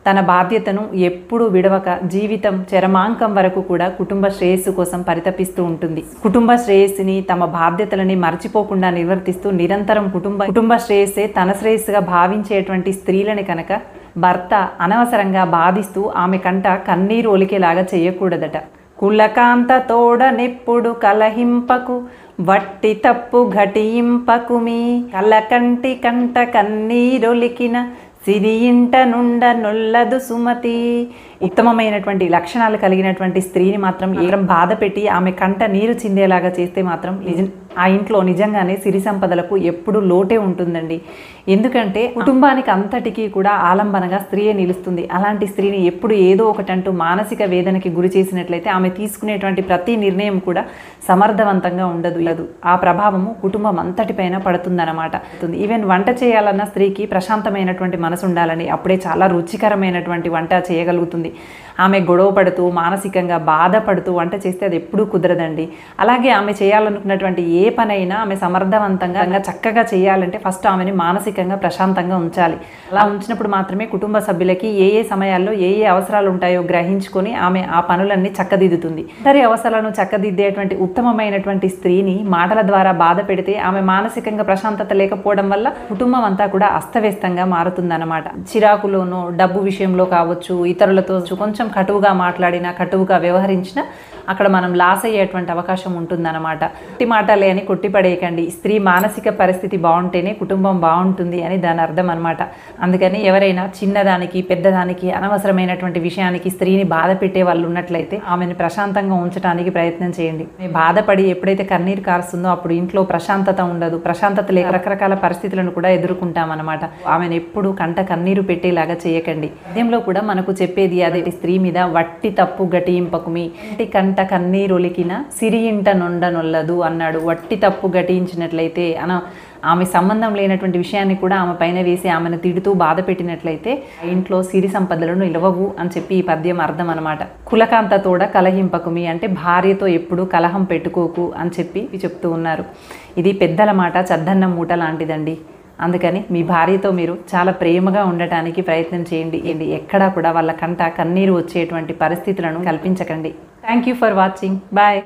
తన బాధ్యతను ఎప్పుడూ విడవక జీవితం చరమాంకం వరకు కూడా కుటుంబ శ్రేయస్సు కోసం పరితపిస్తూ ఉంటుంది. కుటుంబ శ్రేయస్సుని తమ బాధ్యతలని మర్చిపోకుండా నిర్వర్తిస్తూ నిరంతరం కుటుంబ శ్రేయస్సే తన శ్రేయస్సుగా భావించేటువంటి స్త్రీలని కనుక భర్త అనవసరంగా బాధిస్తూ ఆమె కంట కన్నీరు ఒలికేలాగా చేయకూడదట. కులకాంత తోడనెప్పుడు కలహింపకు వట్టి తప్పు ఘటింపకుమి కలకంటి కంట కన్నీరొలికిన సిరి ఇంట నుండ నొల్లదు సుమతి. ఉత్తమమైనటువంటి లక్షణాలు కలిగినటువంటి స్త్రీని మాత్రం బాధ పెట్టి ఆమె కంట నీరు చిందేలాగా చేస్తే మాత్రం ఆ ఇంట్లో నిజంగానే సిరి సంపదలకు ఎప్పుడు లోటే ఉంటుందండి. ఎందుకంటే కుటుంబానికి అంతటికీ కూడా ఆలంబనగా స్త్రీయే నిలుస్తుంది. అలాంటి స్త్రీని ఎప్పుడు ఏదో ఒకటంటూ మానసిక వేదనకి గురి చేసినట్లయితే ఆమె తీసుకునేటువంటి ప్రతి నిర్ణయం కూడా సమర్థవంతంగా ఉండదు. ఆ ప్రభావము కుటుంబం అంతటిపైన పడుతుందన్నమాట. ఈవెన్ వంట చేయాలన్న స్త్రీకి ప్రశాంతమైనటువంటి మనసు ఉండాలని, అప్పుడే చాలా రుచికరమైనటువంటి వంట చేయగలుగుతుంది. ఆమె గొడవ పడుతూ మానసికంగా బాధపడుతూ వంట చేస్తే అది ఎప్పుడూ కుదరదండి. అలాగే ఆమె చేయాలనుకున్నటువంటి ఏ పనైనా ఆమె సమర్థవంతంగా చక్కగా చేయాలంటే ఫస్ట్ ఆమెని మానసికంగా ప్రశాంతంగా ఉంచాలి. అలా ఉంచినప్పుడు మాత్రమే కుటుంబ సభ్యులకి ఏ సమయాల్లో ఏ అవసరాలు ఉంటాయో గ్రహించుకొని ఆమె ఆ పనులన్నీ చక్కదిద్దుతుంది. ఇతరి అవసరాలను చక్కదిద్దేటువంటి ఉత్తమమైనటువంటి స్త్రీని మాటల ద్వారా బాధ పెడితే ఆమె మానసికంగా ప్రశాంతత లేకపోవడం వల్ల కుటుంబం అంతా కూడా అస్తవ్యస్తంగా మారుతుందన్నమాట. చిరాకులోనూ డబ్బు విషయంలో కావచ్చు, ఇతరులతో కొంచెం కటువుగా మాట్లాడినా కటువుగా వ్యవహరించినా అక్కడ మనం లాస్ అయ్యేటువంటి అవకాశం ఉంటుందన్నమాట. కొట్టి మాటలే అని కొట్టిపడేయకండి. స్త్రీ మానసిక పరిస్థితి బాగుంటేనే కుటుంబం బాగుంటుంది అని దాని అర్థం అనమాట. అందుకని ఎవరైనా చిన్నదానికి పెద్దదానికి అనవసరమైనటువంటి విషయానికి స్త్రీని బాధ పెట్టే వాళ్ళు ఉన్నట్లయితే ఆమెను ప్రశాంతంగా ఉంచడానికి ప్రయత్నం చేయండి. బాధపడి ఎప్పుడైతే కన్నీరు కారుస్తుందో అప్పుడు ఇంట్లో ప్రశాంతత ఉండదు. ప్రశాంతత లేక రకరకాల పరిస్థితులను కూడా ఎదుర్కొంటామన్నమాట. ఆమెను ఎప్పుడు కంట కన్నీరు పెట్టేలాగా చేయకండి. పద్యంలో కూడా మనకు చెప్పేది అదే, స్త్రీ మీద వట్టి తప్పు ఘటింపకుమి కంట కన్నీరొలికిన సిరి ఇంట నుండ నొల్లదు అన్నాడు. వట్టి తప్పు ఘటించినట్లయితే ఆమె సంబంధం లేనటువంటి విషయాన్ని కూడా ఆమె పైన వేసి ఆమెను తిడుతూ బాధ పెట్టినట్లయితే ఇంట్లో సిరి సంపదలను నిలవవు అని చెప్పి ఈ పద్యం అర్థం అనమాట. కులకాంత తోడ కలహింపకుమి అంటే భార్యతో ఎప్పుడు కలహం పెట్టుకోకు అని చెప్పి చెప్తూ ఉన్నారు. ఇది పెద్దల మాట చద్దన్నం మూట లాంటిదండి. అందుకని మీ భార్యతో మీరు చాలా ప్రేమగా ఉండటానికి ప్రయత్నం చేయండి. ఎక్కడా కూడా వాళ్ళ కంట కన్నీరు వచ్చేటువంటి పరిస్థితులను కల్పించకండి. Thank you for watching. Bye.